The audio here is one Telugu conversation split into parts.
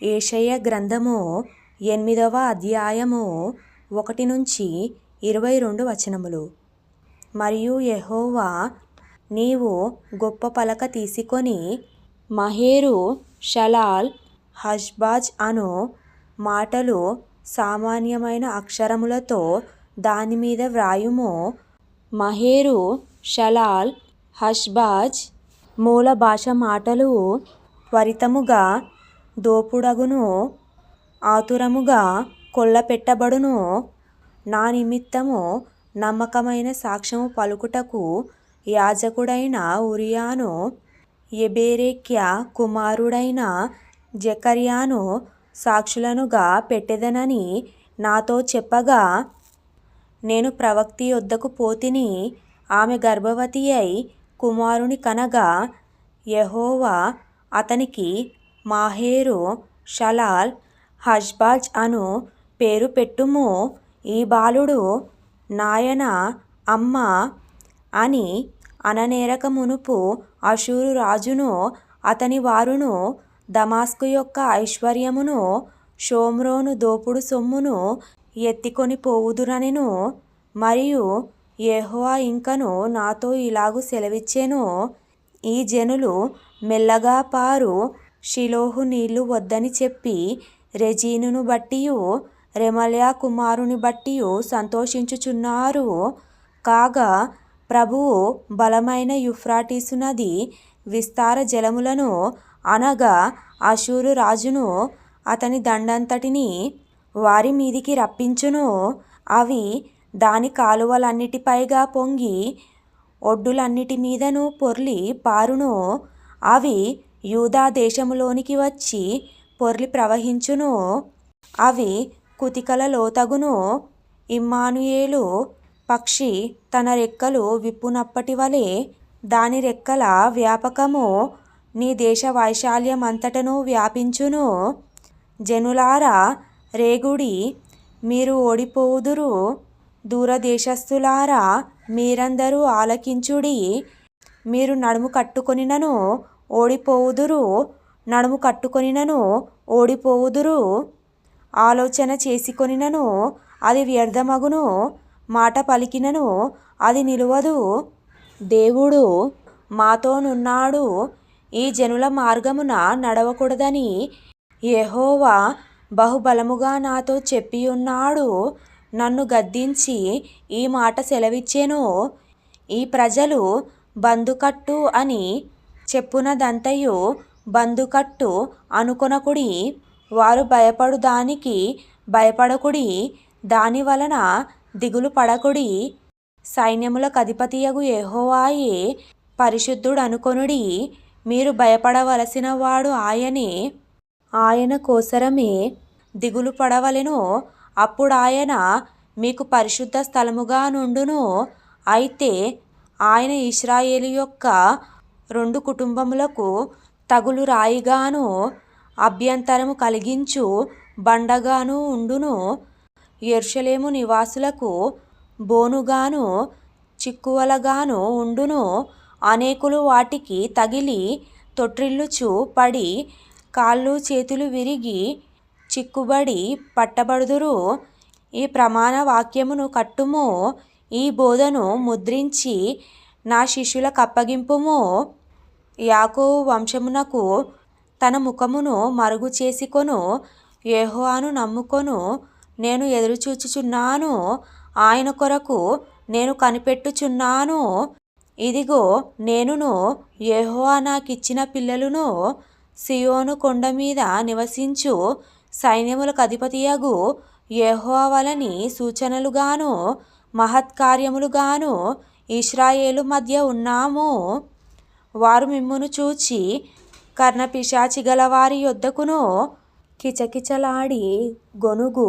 యెషయా గ్రంథము 8వ అధ్యాయము 1-22 వచనములు. మరియు యెహోవా, నీవు గొప్ప పలక తీసుకొని మహేరు షలాల్ హష్బాజ్ అను మాటలు సామాన్యమైన అక్షరములతో దానిమీద వ్రాయుము. మహేరు షలాల్ హష్బాజ్ మూల భాష మాటలు త్వరితముగా దోపుడగును, ఆతురముగా కొల్లపెట్టబడును. నా నిమిత్తము నమ్మకమైన సాక్ష్యము పలుకుటకు యాజకుడైన ఉరియాను, యెబెరెక్యా కుమారుడైన జెకర్యాను సాక్షులనుగా పెట్టెదనని నాతో చెప్పగా, నేను ప్రవక్త యొద్దకు పోతిని. ఆమె గర్భవతి అయి కుమారుని కనగా, యెహోవా అతనికి మహేరు షలాల్ హష్బాజ్ అను పేరు పెట్టుము. ఈ బాలుడు నాయన, అమ్మ అని అననేరక మునుపు అష్షూరు రాజును అతని వారును దమస్కు యొక్క ఐశ్వర్యమును, షోమ్రోను దోపుడు సొమ్మును ఎత్తికొని పోవుదురనెను. మరియు యెహోవా ఇంకను నాతో ఇలాగు సెలవిచ్చెను, ఈ జనులు మెల్లగా పారు షిలోహు నీళ్లు వద్దని చెప్పి రెజీనును బట్టియు రెమల్యా కుమారుని బట్టియు సంతోషించుచున్నారు. కాగా ప్రభువు బలమైన యూఫ్రటీసు నది విస్తార జలములను అనగా అష్షూరు రాజును అతని దండంతటిని వారి మీదికి రప్పించును. అవి దాని కాలువలన్నిటి పైగా పొంగి ఒడ్డులన్నిటి మీదను పొర్లి పారును. అవి యూదా దేశములోనికి వచ్చి పొర్లి ప్రవహించును. అవి కుతికల లోతగును. ఇమ్మానుయేలు పక్షి తన రెక్కలు విప్పునప్పటి వలె దాని రెక్కల వ్యాపకము నీ దేశ వైశాల్యమంతటను వ్యాపించును. జనులారా రేగుడి, మీరు ఓడిపోవుదురు. దూరదేశస్థులారా మీరందరూ ఆలకించుడి. మీరు నడుము కట్టుకొనినను ఓడిపోవుదురు, నడుము కట్టుకొనినను ఓడిపోవుదురు. ఆలోచన చేసుకొనినను అది వ్యర్థమగును, మాట పలికినను అది నిలువదు. దేవుడు మాతోనున్నాడు, ఈ జనుల మార్గమున నడవకూడదని యెహోవా బహుబలముగా నాతో చెప్పియున్నాడు. నన్ను గద్దించి ఈ మాట సెలవిచ్చెను, ఈ ప్రజలు బందుకట్టు అని చెప్పునదంతయు బందుకట్టు అనుకొనకుడి. వారు భయపడు దానికి భయపడకుడి, దాని వలన దిగులు పడకుడి. సైన్యములకధిపతియగు యెహోవాయే పరిశుద్ధుడనుకొనుడి. మీరు భయపడవలసిన వాడు ఆయనే, ఆయన కోసరమే దిగులు పడవలెను. అప్పుడాయన మీకు పరిశుద్ధ స్థలముగా నుండును. అయితే ఆయన ఇశ్రాయేలు యొక్క 2 కుటుంబములకు తగులు రాయిగాను అభ్యంతరము కలిగించు బండగాను ఉండును. యెరూషలేము నివాసులకు బోనుగాను చిక్కువలగాను ఉండును. అనేకులు వాటికి తగిలి తొట్రిల్లుచు పడి కాళ్ళు చేతులు విరిగి చిక్కుబడి పట్టబడుదురు. ఈ ప్రమాణ వాక్యమును కట్టుము, ఈ బోధను ముద్రించి నా శిష్యులకప్పగింపుము. యాకోబు వంశమునకు తన ముఖమును మరుగు చేసుకొను యెహోవాను నమ్ముకొను. నేను ఎదురుచూచుచున్నాను, ఆయన కొరకు నేను కనిపెట్టుచున్నాను. ఇదిగో నేనును యెహోవా నాకిచ్చిన పిల్లలును సీయోను కొండ మీద నివసించు సైన్యములకధిపతియగు యెహోవా వలని సూచనలుగాను మహత్కార్యములుగాను ఇశ్రాయేలు మధ్య ఉన్నాము. వారు మిమ్మును చూచి కర్ణపిశాచి గలవారి యొద్దకును కిచకిచలాడి గొనుగు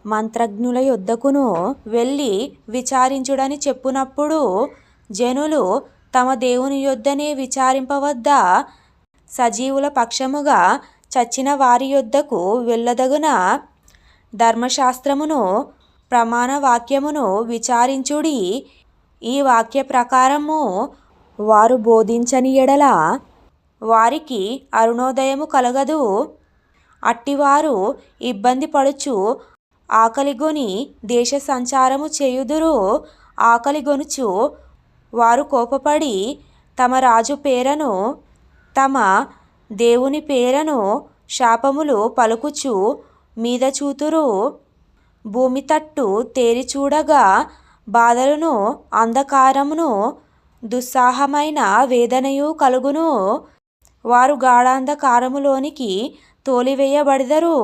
మంత్రజ్ఞుల యొద్దకును వెళ్ళి విచారించుడని చెప్పునప్పుడు, జనులు తమ దేవుని యొద్దనే విచారింపవద్దా? సజీవుల పక్షముగా చచ్చిన వారి యొద్దకు వెళ్ళదగునా? ధర్మశాస్త్రమును ప్రమాణ వాక్యమును విచారించుడి. ఈ వాక్య ప్రకారము వారు బోధించని ఎడల వారికి అరుణోదయము కలగదు. అట్టివారు ఇబ్బంది పడుచు ఆకలిగొని దేశ సంచారము చేయుదురు. ఆకలిగొనుచు వారు కోపపడి తమ రాజు పేరను తమ దేవుని పేరను శాపములు పలుకుచు మీద చూతురు. భూమి తట్టు తేరి చూడగా బాధలను అంధకారమును దుస్సాహమైన వేదనయు కలుగును. వారు గాఢాంధకారములోనికి తోలివేయబడెదరు.